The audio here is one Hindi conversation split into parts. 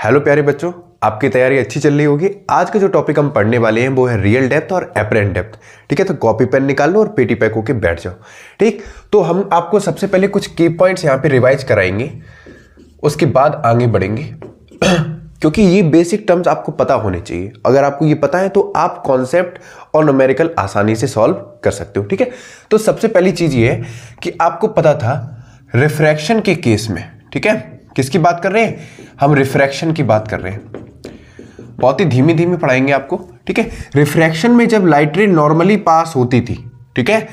हेलो प्यारे बच्चों, आपकी तैयारी अच्छी चल रही होगी। आज का जो टॉपिक हम पढ़ने वाले हैं वो है रियल डेप्थ और एपरेंट डेप्थ। ठीक है, तो कॉपी पेन निकाल लो और पेटी पैक होके बैठ जाओ। ठीक, तो हम आपको सबसे पहले कुछ की पॉइंट्स यहाँ पे रिवाइज कराएंगे, उसके बाद आगे बढ़ेंगे क्योंकि ये बेसिक टर्म्स आपको पता होने चाहिए। अगर आपको ये पता है तो आप कॉन्सेप्ट और न्यूमेरिकल आसानी से सॉल्व कर सकते हो। ठीक है, तो सबसे पहली चीज ये है कि आपको पता था रिफ्रैक्शन के केस में, ठीक है, किसकी बात कर रहे हैं हम? रिफ्रैक्शन की बात कर रहे हैं। बहुत ही धीमी धीमी पढ़ाएंगे आपको। ठीक है, रिफ्रैक्शन में जब लाइट रे नॉर्मली पास होती थी, ठीक है,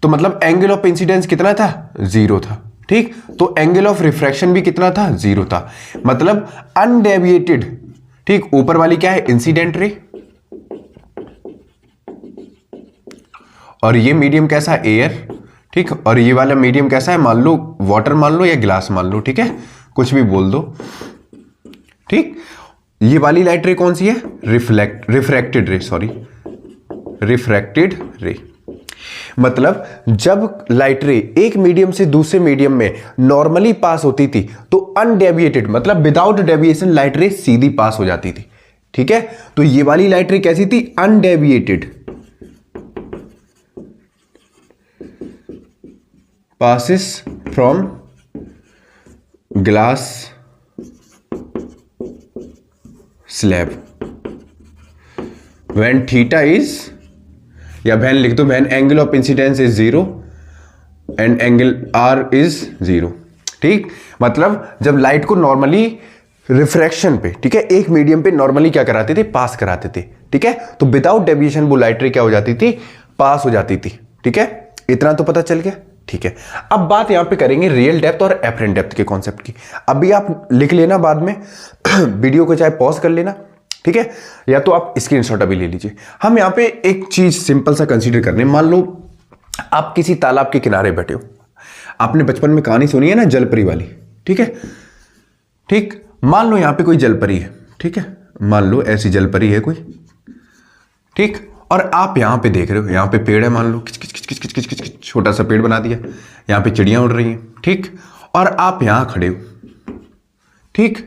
तो मतलब एंगल ऑफ इंसिडेंस कितना था? 0 था। ठीक, तो एंगल ऑफ रिफ्रैक्शन भी कितना था? 0 था, मतलब अनडेविएटेड। ठीक, ऊपर वाली क्या है? इंसिडेंट रे, और ये मीडियम कैसा है? एयर। ठीक, और ये वाला मीडियम कैसा है? मान लो वाटर मान लो या गिलास मान लो, ठीक है, कुछ भी बोल दो। ठीक, ये वाली लाइट रे कौन सी है? रिफ्रैक्टेड रे, सॉरी, रिफ्रैक्टेड रे। मतलब जब लाइट रे एक मीडियम से दूसरे मीडियम में नॉर्मली पास होती थी तो अनडेविएटेड, मतलब विदाउट डेविएशन लाइट रे सीधी पास हो जाती थी। ठीक है, तो ये वाली लाइट रे कैसी थी? Undeviated, passes from glass slab when theta is, या वैन लिख दो, when angle of incidence is 0 and angle R is 0। ठीक, मतलब जब लाइट को नॉर्मली रिफ्रैक्शन पे, ठीक है, एक मीडियम पे नॉर्मली क्या कराते थे? पास कराते थे। ठीक है, तो विदाउट डेविएशन वो लाइट रे क्या हो जाती थी? पास हो जाती थी। ठीक है, इतना तो पता चल गया। ठीक है, अब बात यहां पे करेंगे रियल डेप्थ और एपरेंट डेप्थ के कॉन्सेप्ट की। अभी आप लिख लेना, बाद में वीडियो को चाहे पॉज कर लेना, ठीक है, या तो आप स्क्रीनशॉट अभी ले लीजिए। हम यहां पे एक चीज सिंपल सा कंसीडर करने, मान लो आप किसी तालाब के किनारे बैठे हो। आपने बचपन में कहानी सुनी है ना, जलपरी वाली। ठीक है, ठीक, मान लो यहां पे कोई जलपरी है। ठीक है, मान लो ऐसी जलपरी है कोई। ठीक, और आप यहां पे देख रहे हो, यहां पे पेड़ है, मान लो किच किच किच किच किच किच किच किच, छोटा सा पेड़ बना दिया, यहां पे चिड़ियां उड़ रही हैं। ठीक, और आप यहां खड़े हो। ठीक,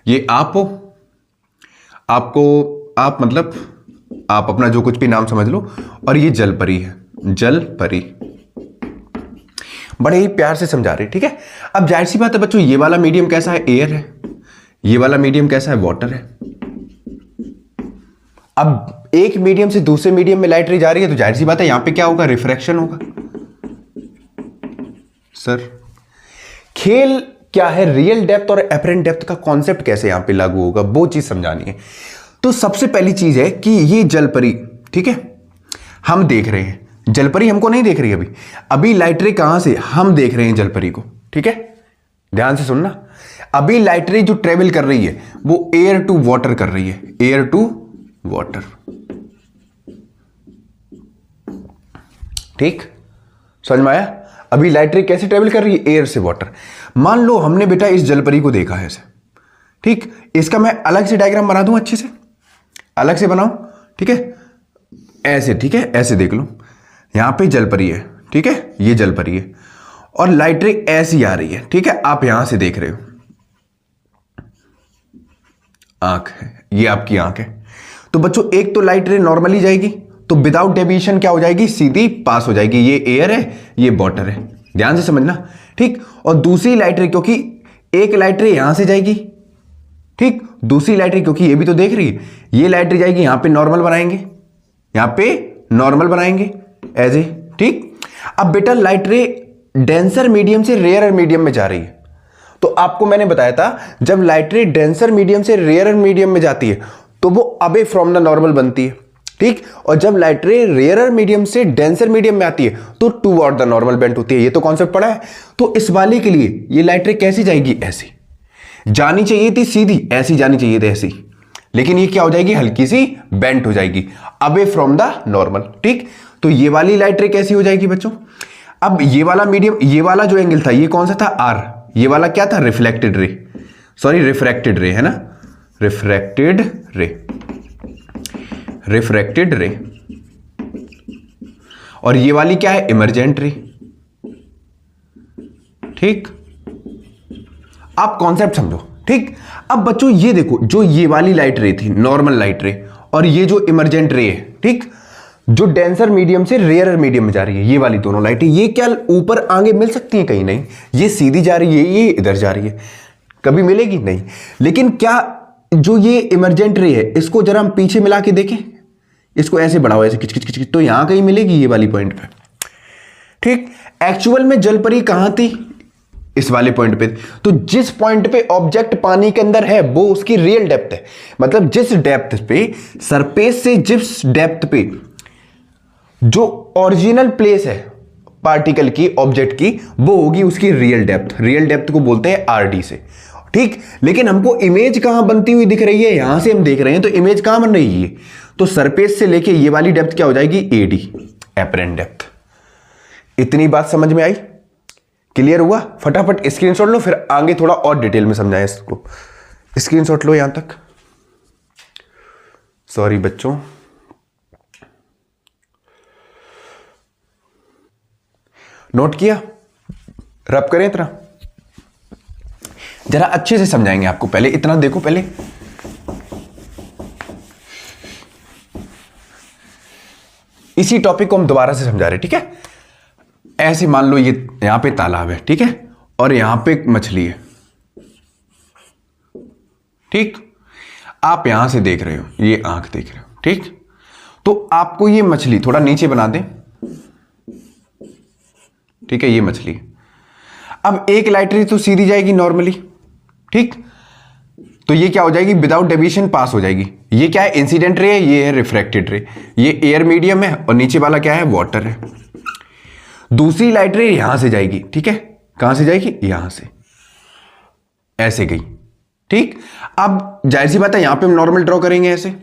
ये आप हो, आपको आप मतलब आप अपना जो कुछ भी नाम समझ लो, और ये जलपरी है, जलपरी। बड़े ही प्यार से समझा रहे। ठीक है, अब जाहिर सी बात है बच्चों, ये वाला मीडियम कैसा है? एयर है। ये वाला मीडियम कैसा है? वाटर है। अब एक मीडियम से दूसरे मीडियम में लाइट रे जा रही है, तो जाहिर सी बात है यहां पे क्या होगा? रिफ्रैक्शन होगा। सर, खेल क्या है? रियल डेप्थ और एपरेंट डेप्थ का कॉन्सेप्ट कैसे यहां पे लागू होगा, वो चीज समझानी है। तो सबसे पहली चीज है कि ये जलपरी, ठीक है, हम देख रहे हैं, जलपरी हमको नहीं देख रही। अभी लाइट रे कहां से? हम देख रहे हैं जलपरी को। ठीक है, ध्यान से सुनना। अभी लाइट रे जो ट्रेवल कर रही है वो एयर टू वाटर कर रही है, एयर टू वाटर। ठीक, समझ में आया? अभी लाइट रे कैसे ट्रेवल कर रही है? एयर से वाटर। मान लो हमने बेटा इस जलपरी को देखा है ऐसे। ठीक, इसका मैं अलग से डायग्राम बना दूं, अच्छे से अलग से बनाऊं। ठीक है, ऐसे, ठीक है, ऐसे देख लो, यहां पे जलपरी है। ठीक है, ये जलपरी है, और लाइट रे ऐसी आ रही है। ठीक है, आप यहां से देख रहे हो, आंख है, ये आपकी आंख है। तो बच्चों, एक तो लाइट रे नॉर्मली जाएगी, तो विदाउट डेविएशन क्या हो जाएगी? सीधी पास हो जाएगी। ये एयर है, ये वाटर है, ध्यान से समझना। ठीक, और दूसरी लाइट रे, क्योंकि एक लाइट रे यहां से जाएगी, ठीक, दूसरी लाइट रे क्योंकि ये भी तो देख रही है, ये लाइट रे जाएगी यहां पे, नॉर्मल बनाएंगे, यहां पे नॉर्मल बनाएंगे एज ए। ठीक, अब बेटा लाइट रे डेंसर मीडियम से रेयर मीडियम में जा रही है। तो आपको मैंने बताया था, जब लाइट रे डेंसर मीडियम से रेयर मीडियम में जाती है तो वो अवे फ्रॉम द नॉर्मल बनती है। ठीक, और जब लाइट रे रेयर मीडियम से डेंसर मीडियम में आती है तो टूवर्ड द नॉर्मल बेंट होती है। ये तो कॉन्सेप्ट पढ़ा है। तो इस वाले के लिए ये लाइट रे कैसी जाएगी? ऐसी जानी चाहिए थी, सीधी ऐसी जानी चाहिए थी, ऐसी, लेकिन ये क्या हो जाएगी? हल्की सी बेंट हो जाएगी, अवे फ्रॉम द नॉर्मल। ठीक, तो ये वाली लाइट रे कैसी हो जाएगी बच्चों? अब ये वाला मीडियम, ये वाला जो एंगल था, ये कौन सा था? आर। ये वाला क्या था? रिफ्लेक्टेड रे, सॉरी, रिफ्रैक्टेड रे है ना, रिफ्रैक्टेड रे, रिफ्रैक्टेड रे। और ये वाली क्या है? इमर्जेंट रे। ठीक, आप कॉन्सेप्ट समझो, ठीक। अब बच्चों ये देखो, जो ये वाली लाइट रे थी नॉर्मल लाइट रे, और ये जो इमरजेंट रे है, ठीक, जो डेंसर मीडियम से रेयरर मीडियम में जा रही है, ये वाली दोनों लाइटें, ये क्या ऊपर आगे मिल सकती हैं? कहीं नहीं, ये सीधी जा रही है, ये इधर जा रही है, कभी मिलेगी नहीं। लेकिन क्या जो ये इमरजेंट रे है, इसको जरा हम पीछे मिला के देखें, इसको ऐसे बढ़ाओ, ऐसे किच किच किच, तो यहां कहीं मिलेगी ये वाली पॉइंट पे, ठीक। एक्चुअल में जलपरी कहां थी? इस वाले पॉइंट पे। तो जिस पॉइंट पे ऑब्जेक्ट पानी के अंदर है वो उसकी रियल डेप्थ है, मतलब जिस डेप्थ पे, सरफेस से जिस डेप्थ पे जो ओरिजिनल प्लेस है पार्टिकल की, ऑब्जेक्ट की, वो होगी उसकी रियल डेप्थ। रियल डेप्थ को बोलते हैं आरडी से, ठीक। लेकिन हमको इमेज कहां बनती हुई दिख रही है? यहां से हम देख रहे हैं, तो इमेज कहां बन रही है? तो सरफेस से लेके ये वाली डेप्थ क्या हो जाएगी? AD, apparent depth. इतनी बात समझ में आई? क्लियर हुआ? फटाफट स्क्रीनशॉट लो, फिर आगे थोड़ा और डिटेल में समझाएं इसको। स्क्रीनशॉट लो यहां तक। सॉरी बच्चों, नोट किया? रब करें इतना, जरा अच्छे से समझाएंगे आपको। पहले इतना देखो, पहले इसी टॉपिक को हम दोबारा से समझा रहे, ठीक है। ऐसे मान लो ये यहां पे तालाब है, ठीक है, और यहां पे मछली है, ठीक। आप यहां से देख रहे हो, ये आंख देख रहे हो, ठीक। तो आपको ये मछली थोड़ा नीचे बना दें, ठीक है, ये मछली। अब एक लाइट रे तो सीधी जाएगी नॉर्मली, ठीक। तो ये क्या हो जाएगी? विदाउट डेविएशन पास हो जाएगी। ये क्या है? इंसिडेंट रे है, ये है रिफ्रैक्टेड रे। ये एयर मीडियम है और नीचे वाला क्या है? वाटर है। दूसरी लाइट रे यहां से जाएगी, ठीक है। कहां से जाएगी? यहां से, ऐसे गई, ठीक। अब जाहिर सी बात है, यहां पे हम नॉर्मल ड्रॉ करेंगे ऐसे।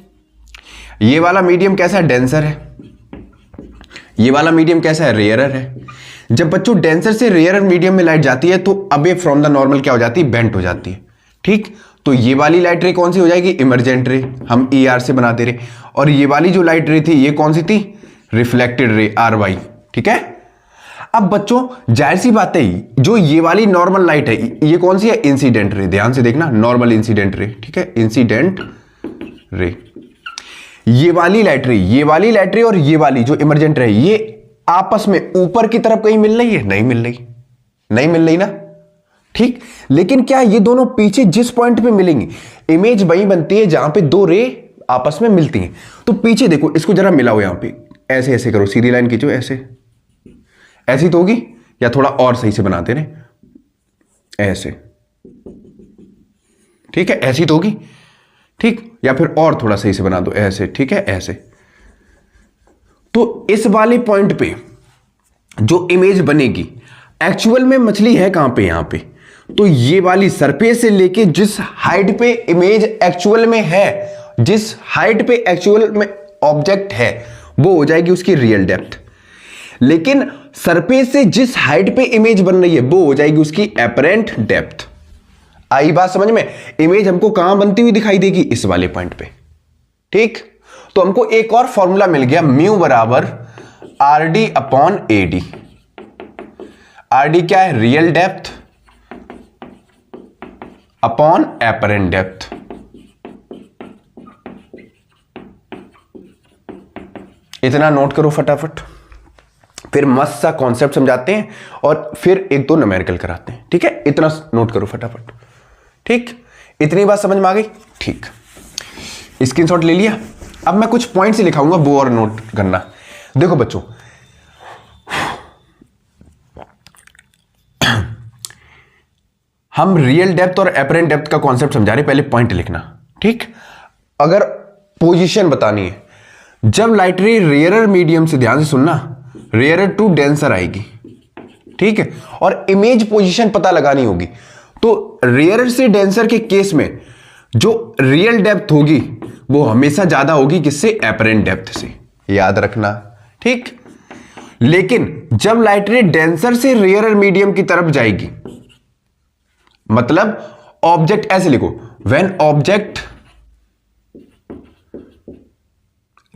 ये वाला मीडियम कैसा है? डेंसर है। ये वाला मीडियम कैसा है? रेयरर है। जब बच्चों डेंसर से रेयरर मीडियम में लाइट जाती है तो अबे फ्रॉम द नॉर्मल क्या हो जाती है? बेंट हो जाती है, ठीक। तो ये वाली लाइट रे कौन सी हो जाएगी? इमरजेंट रे, हम ER से बना दे रहे। और ये वाली जो लाइट रे थी, ये कौन सी थी? रिफ्लेक्टेड रे, RY, ठीक है। अब बच्चों जाहिर सी बात है, जो ये वाली नॉर्मल लाइट है, ये कौन सी है? Incident ray. ध्यान से देखना, नॉर्मल इंसिडेंट रे, ठीक है, इंसिडेंट रे। ये वाली लाइट रे, ये वाली लाइट रे और ये वाली जो इमरजेंट रे, ये आपस में ऊपर की तरफ कहीं मिल रही है? नहीं मिल रही, नहीं मिल रही ना, ठीक। लेकिन क्या ये दोनों पीछे जिस पॉइंट पे मिलेंगी, इमेज वही बनती है जहां पे दो रे आपस में मिलती हैं। तो पीछे देखो, इसको जरा मिलाओ, यहां पे ऐसे ऐसे करो, सीधी लाइन खींचो, ऐसे ऐसी तो होगी, या थोड़ा और सही से बनाते रहे, ऐसे, ठीक है, ऐसी तो होगी, ठीक। या फिर और थोड़ा सही से बना दो, ऐसे, ठीक है, ऐसे। तो इस वाले पॉइंट पे जो इमेज बनेगी, एक्चुअल में मछली है कहां पे? यहां पे। तो ये वाली सरफेस से लेके जिस हाइट पे इमेज एक्चुअल में है, जिस हाइट पे एक्चुअल में ऑब्जेक्ट है, वो हो जाएगी उसकी रियल डेप्थ। लेकिन सरफेस से जिस हाइट पे इमेज बन रही है, वो हो जाएगी उसकी एपरेंट डेप्थ। आई बात समझ में? इमेज हमको कहां बनती हुई दिखाई देगी? इस वाले पॉइंट पे, ठीक। तो हमको एक और फॉर्मूला मिल गया, म्यू बराबर RD अपॉन AD। RD क्या है? Real depth upon apparent depth. इतना नोट करो फटाफट, फिर मस्त सा कॉन्सेप्ट समझाते हैं और फिर एक दो न्यूमेरिकल कराते हैं, ठीक है। इतना नोट करो फटाफट, ठीक। इतनी बात समझ में आ गई? ठीक, स्क्रीनशॉट ले लिया। अब मैं कुछ पॉइंट से लिखाऊंगा, वो और नोट करना। देखो बच्चों, हम रियल डेप्थ और एपरेंट डेप्थ का कॉन्सेप्ट समझा रहे, पहले पॉइंट लिखना, ठीक। अगर पोजीशन बतानी है, जब लाइट रे रेयरर मीडियम से, ध्यान से सुनना, रेयरर टू डेंसर आएगी, ठीक है, और इमेज पोजीशन पता लगानी होगी, तो रेयरर से डेंसर के केस में जो रियल डेप्थ होगी वो हमेशा ज्यादा होगी किससे? एपरेंट डेप्थ से, याद रखना, ठीक। लेकिन जब लाइट रे डेंसर से रेयरर मीडियम की तरफ जाएगी, मतलब ऑब्जेक्ट, ऐसे लिखो, व्हेन ऑब्जेक्ट,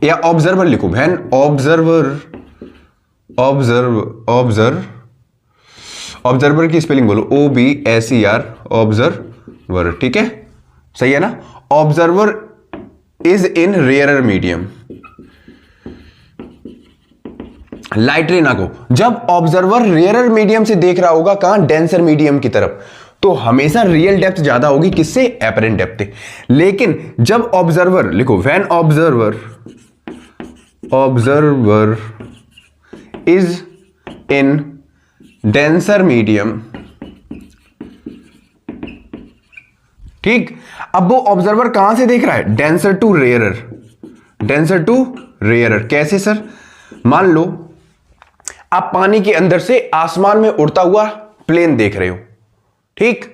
या ऑब्जर्वर लिखो, व्हेन ऑब्जर्वर की स्पेलिंग बोलो, OBSER, ऑब्जर्वर, ऑब्जर्वर, ठीक है, सही है ना। Observer is in rarer medium. Light रे ना को, जब ऑब्जर्वर रेयरर मीडियम से देख रहा होगा कहां, डेंसर मीडियम की तरफ, तो हमेशा रियल डेप्थ ज्यादा होगी किससे, एपरेंट डेप्थ से। लेकिन जब ऑब्जर्वर, लिखो when observer is in denser medium, ठीक। अब वो ऑब्जर्वर कहां से देख रहा है, denser to rarer, denser to rarer. कैसे सर, मान लो आप पानी के अंदर से आसमान में उड़ता हुआ प्लेन देख रहे हो, ठीक,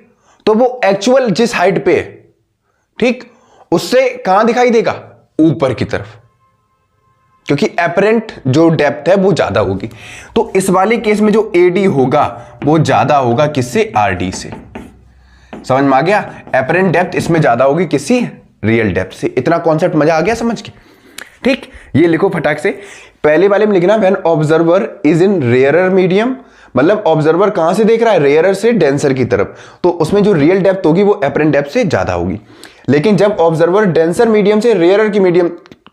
तो वो एक्चुअल जिस हाइट पे है, ठीक, उससे कहां दिखाई देगा, ऊपर की तरफ, क्योंकि एपरेंट जो डेप्थ है वो ज्यादा होगी। तो इस वाले केस में जो एडी होगा वो ज्यादा होगा किससे, आरडी से। समझ में आ गया, एपरेंट डेप्थ इसमें ज्यादा होगी किससे, रियल डेप्थ से। इतना कॉन्सेप्ट मजा आ गया समझ के, ठीक। ये लिखो फटाक से, पहले वाले में लिखना when observer is in rarer medium, मतलब ऑब्जर्वर कहां से देख रहा है, रेयरर से डेंसर की तरफ, तो उसमें जो रियल डेप्थ होगी वो एपरेंट डेप्थ से ज्यादा होगी। लेकिन जब ऑब्जर्वर डेंसर मीडियम से रेयरर की मीडियम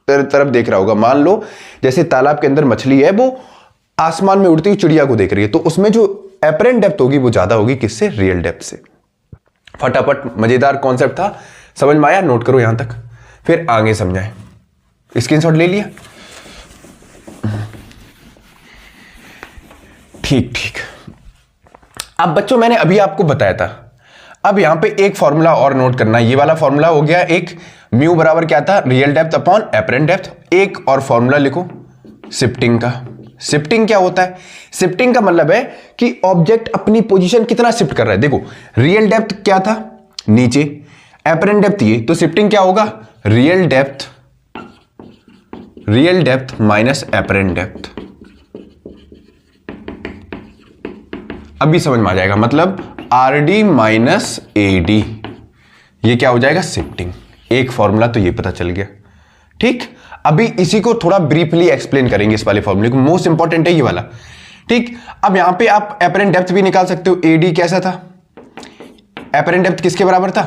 तरफ देख रहा होगा, मान लो जैसे तालाब के अंदर मछली है, वो आसमान में उड़ती हुई चिड़िया को देख रही है, तो उसमें जो एपरेंट डेप्थ होगी वो ज्यादा होगी किससे, रियल डेप्थ से। फटाफट, मजेदार कॉन्सेप्ट था, समझ में आया, नोट करो यहां तक, फिर आगे समझाएं। स्क्रीनशॉट ले लिया, ठीक ठीक। अब बच्चों मैंने अभी आपको बताया था, अब यहां पे एक फॉर्मूला और नोट करना, ये वाला फॉर्मूला हो गया, एक म्यू बराबर क्या था, real depth upon apparent depth. एक और फॉर्मूला लिखो शिफ्टिंग का। शिफ्टिंग क्या होता है, शिफ्टिंग का मतलब है कि ऑब्जेक्ट अपनी पोजीशन कितना शिफ्ट कर रहा है। देखो रियल डेप्थ क्या था, नीचे, एपरेंट डेप्थ ये, तो शिफ्टिंग क्या होगा, real depth minus apparent depth. अभी समझ में आ जाएगा, मतलब R D minus A D, ये क्या हो जाएगा, शिफ्टिंग। एक फॉर्मूला तो ये पता चल गया, ठीक। अभी इसी को थोड़ा ब्रीफली एक्सप्लेन करेंगे, इस वाले फॉर्मूले को, मोस्ट इंपॉर्टेंट है ये वाला, ठीक। अब यहां पे आप एपरेंट डेप्थ भी निकाल सकते हो, ए डी कैसा था, एपरेंट डेप्थ किसके बराबर था,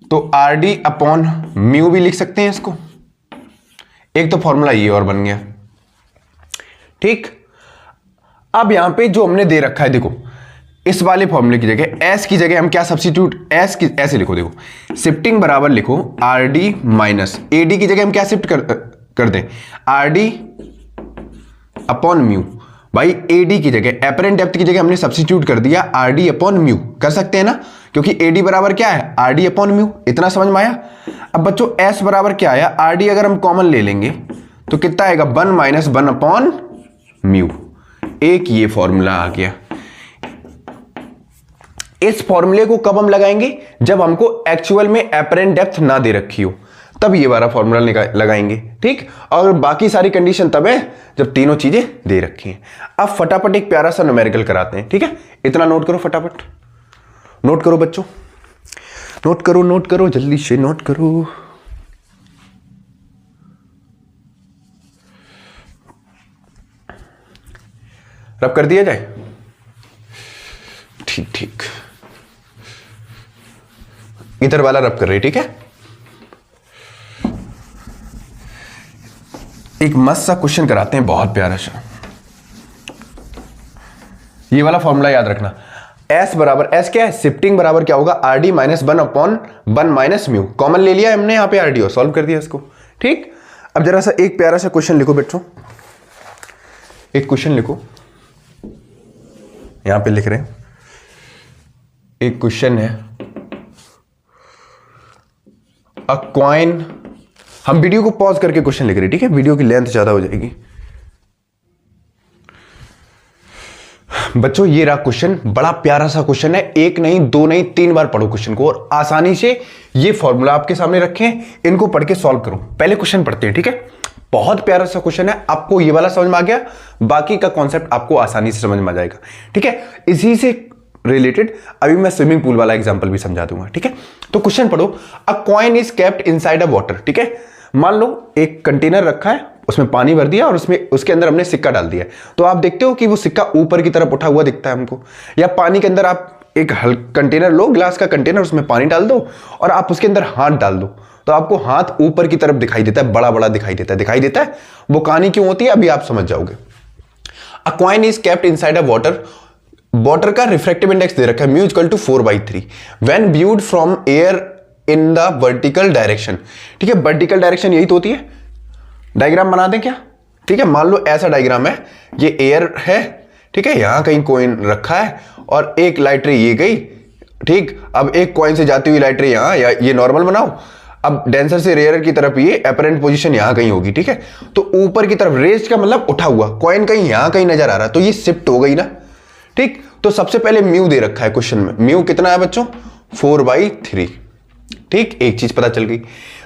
तो आर डी अपॉन म्यू भी लिख सकते हैं इसको। एक तो फॉर्मूला ये और बन गया, ठीक। अब यहां पे जो हमने दे रखा है, देखो इस वाले फॉर्मूले की जगह एस की जगह हम क्या सब्स्टिट्यूट, एस की ऐसे लिखो, देखो शिफ्टिंग बराबर लिखो R D minus A D की जगह हम क्या शिफ्ट कर दें, आर डी अपॉन म्यू। भाई ए डी की जगह, एपरेंट डेप्थ की जगह हमने सब्स्टिट्यूट कर दिया आर डी अपॉन म्यू, कर सकते हैं ना, क्योंकि ए डी बराबर क्या है, आर डी अपॉन म्यू। इतना समझ में आया। अब बच्चों एस बराबर क्या आया, आर डी अगर हम कॉमन ले लेंगे तो कितना आएगा, 1 माइनस 1 अपॉन म्यू। एक ये फॉर्मूला आ गया। इस फॉर्मूले को कब हम लगाएंगे, जब हमको एक्चुअल में एपरेंट डेप्थ ना दे रखी हो, तब ये वाला फॉर्मूला लगाएंगे, ठीक। और बाकी सारी कंडीशन तब है जब तीनों चीजें दे रखी हैं। अब फटाफट एक प्यारा सा न्यूमेरिकल कराते हैं, ठीक है। इतना नोट करो, फटाफट नोट करो बच्चों, नोट करो जल्दी से नोट करो। रब कर दिया जाए, ठीक ठीक। इधर वाला रब कर रही, ठीक है। एक मस्त सा क्वेश्चन कराते हैं, बहुत प्यारा सा। ये वाला फॉर्मूला याद रखना, एस बराबर, एस क्या है, शिफ्टिंग बराबर क्या होगा, R D minus 1 upon 1 minus mu. Common ले लिया हमने, यहां पे आर डी सॉल्व कर दिया इसको, ठीक। अब जरा सा एक प्यारा सा क्वेश्चन लिखो बच्चों, एक क्वेश्चन लिखो, यहां पे लिख रहे हैं, एक क्वेश्चन है, अ कॉइन। हम वीडियो को पॉज करके क्वेश्चन लिख रहे हैं, ठीक है, वीडियो की लेंथ ज्यादा हो जाएगी। बच्चों ये रहा क्वेश्चन, बड़ा प्यारा सा क्वेश्चन है, एक नहीं, दो नहीं, 3 बार पढ़ो क्वेश्चन को, और आसानी से ये फॉर्मूला आपके सामने रखे हैं, इनको पढ़ के सॉल्व करो। पहले क्वेश्चन पढ़ते हैं, ठीक है। बहुत प्यारा सा क्वेश्चन है, आपको ये वाला समझ में आ गया, बाकी का कॉन्सेप्ट आपको आसानी से समझ में आ जाएगा, ठीक है। इसी से रिलेटेड अभी मैं स्विमिंग पूल वाला एग्जांपल भी समझा दूंगा, ठीक है। तो क्वेश्चन पढ़ो, अ coin is kept inside a water, ठीक है। मान लो एक कंटेनर रखा है, उसमें पानी भर दिया और उसके अंदर हमने सिक्का डाल दिया, तो आप देखते हो कि वो सिक्का ऊपर की तरफ उठा हुआ दिखता है हमको, या पानी के अंदर आप एक कंटेनर लो, ग्लास का कंटेनर, उसमें पानी डाल दो और आप उसके अंदर हाथ डाल दो, तो आपको हाथ ऊपर की तरफ दिखाई देता है, बड़ा बड़ा दिखाई देता है। वो कहानी क्यों होती है अभी आप समझ जाओगे। A coin is kept inside a water का रिफ्रैक्टिव इंडेक्स दे रखा है mu equal to 4/3 when viewed from air in the vertical direction. ठीक है, वर्टिकल डायरेक्शन यही तो होती है। डायग्राम बना दें क्या? ठीक है, मान लो ऐसा डायग्राम है, ये एयर है, ठीक है, यहां कहीं कॉइन रखा है और एक लाइट रे ये गई, ठीक, अब एक कॉइन से जाती हुई लाइट रे यहां, या ये नॉर्मल बनाओ, अब डेंसर से रेयर की तरफ ये अपरेंट पोजीशन यहां कहीं होगी। ठीक है, तो ऊपर की तरफ रेस्ट का मतलब उठा हुआ, कॉइन कहीं यहां कहीं नजर आ रहा है, तो ये शिफ्ट हो गई ना। ठीक, तो सबसे पहले म्यू दे रखा है क्वेश्चन में, म्यू कितना है बच्चों? 4/3। ठीक, एक चीज पता चल गई।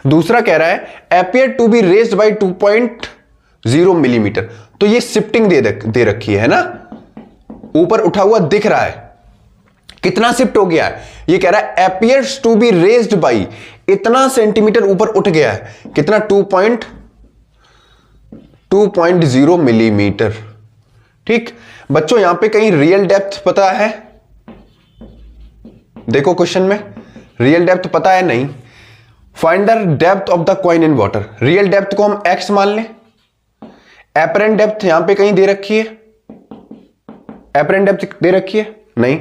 दूसरा कह रहा है appear to be raised by 2.0 millimetre, तो ये शिफ्टिंग दे रखी है ना, ऊपर उठा हुआ दिख रहा है, कितना शिफ्ट हो गया है? ये कह रहा है appears to be raised by, इतना सेंटीमीटर ऊपर उठ गया है, कितना? 2.0 मिलीमीटर। ठीक बच्चों, यहां पे कहीं रियल डेप्थ पता है? देखो क्वेश्चन में रियल डेप्थ पता है? नहीं। Find the depth of the coin in water, real depth को हम x मान लें। एपरेंट डेप्थ यहां पे कहीं दे रखी है? एपरेंट डेप्थ दे रखी है? नहीं।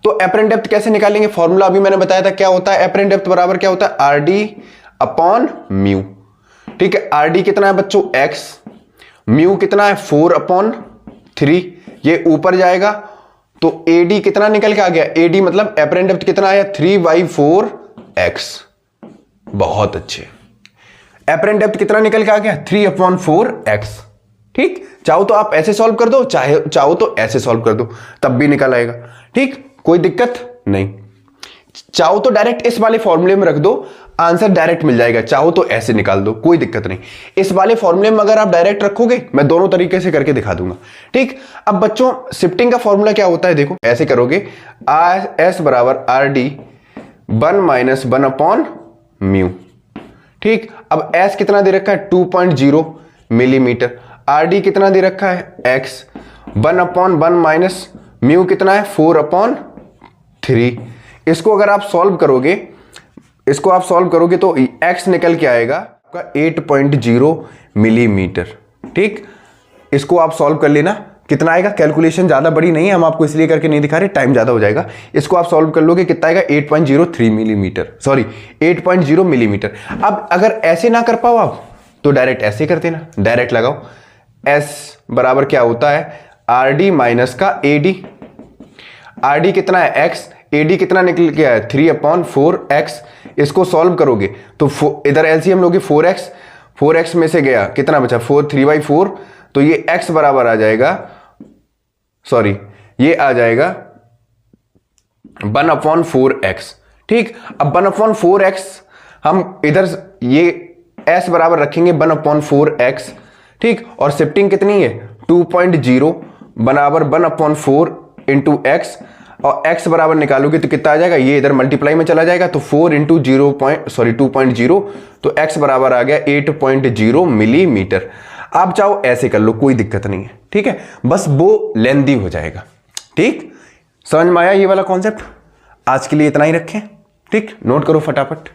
तो एपरेंट डेप्थ कैसे निकालेंगे? फॉर्मूला अभी मैंने बताया था, क्या होता है एपरेंट डेप्थ बराबर क्या होता है? RD upon mu. ठीक है, RD कितना है बच्चों? x, म्यू कितना है? 4/3, ये ऊपर जाएगा, तो AD कितना निकल के आ गया? AD मतलब एपरेंट डेप्थ कितना आया? 3/4x। बहुत अच्छे, एपरेंट डेप्थ कितना निकल के आ गया? 3/4x। ठीक, चाहो तो आप ऐसे सॉल्व कर दो, चाहो तो ऐसे सॉल्व कर दो, तब भी निकल आएगा। ठीक, कोई दिक्कत नहीं। चाहो तो डायरेक्ट इस वाले फॉर्मूले में रख दो, आंसर डायरेक्ट मिल जाएगा, चाहो तो ऐसे निकाल दो, कोई दिक्कत नहीं। इस वाले फॉर्मूले में अगर आप डायरेक्ट रखोगे, मैं दोनों तरीके से करके दिखा दूंगा। ठीक, अब बच्चों शिफ्टिंग का फॉर्मूला क्या होता है? देखो ऐसे करोगे, S बराबर RD 1 - 1/म्यू। ठीक, अब S कितना दे रखा है? 2.0 मिलीमीटर। RD कितना दे रखा है? X 1/1 - म्यू कितना है? 4/3। इसको अगर आप सॉल्व करोगे, तो x निकल के आएगा आपका 8.0 मिलीमीटर। ठीक, इसको आप सॉल्व कर लेना, कितना आएगा? कैलकुलेशन ज्यादा बड़ी नहीं है, हम आपको इसलिए करके नहीं दिखा रहे, टाइम ज्यादा हो जाएगा। इसको आप सॉल्व कर लोगे, कितना आएगा? 8.03 मिलीमीटर, सॉरी 8.0 मिलीमीटर। अब अगर ऐसे ना कर पाओ आप, तो डायरेक्ट ऐसे कर देना, डायरेक्ट लगाओ। S बराबर क्या होता है? RD माइनस का AD। RD कितना है? X, AD कितना निकल के आया? 3/4x। इसको सॉल्व करोगे तो इधर एलसीएम लोगे, 4x में से गया, कितना बचा? 3/4, तो ये x बराबर आ जाएगा, सॉरी ये आ जाएगा 1/4x। ठीक, अब 1/4x हम इधर ये s बराबर रखेंगे 1/4x। ठीक, और शिफ्टिंग कितनी है? 2.0 बराबर 1/4 इंटू x, और x बराबर निकालोगे तो कितना आ जाएगा? ये इधर मल्टीप्लाई में चला जाएगा, तो 4 इंटू 2.0, तो x बराबर आ गया 8.0 मिलीमीटर। आप चाहो ऐसे कर लो, कोई दिक्कत नहीं है। ठीक है, बस वो लेंदी हो जाएगा। ठीक, समझ में आया ये वाला कॉन्सेप्ट? आज के लिए इतना ही रखें। ठीक, नोट करो फटाफट।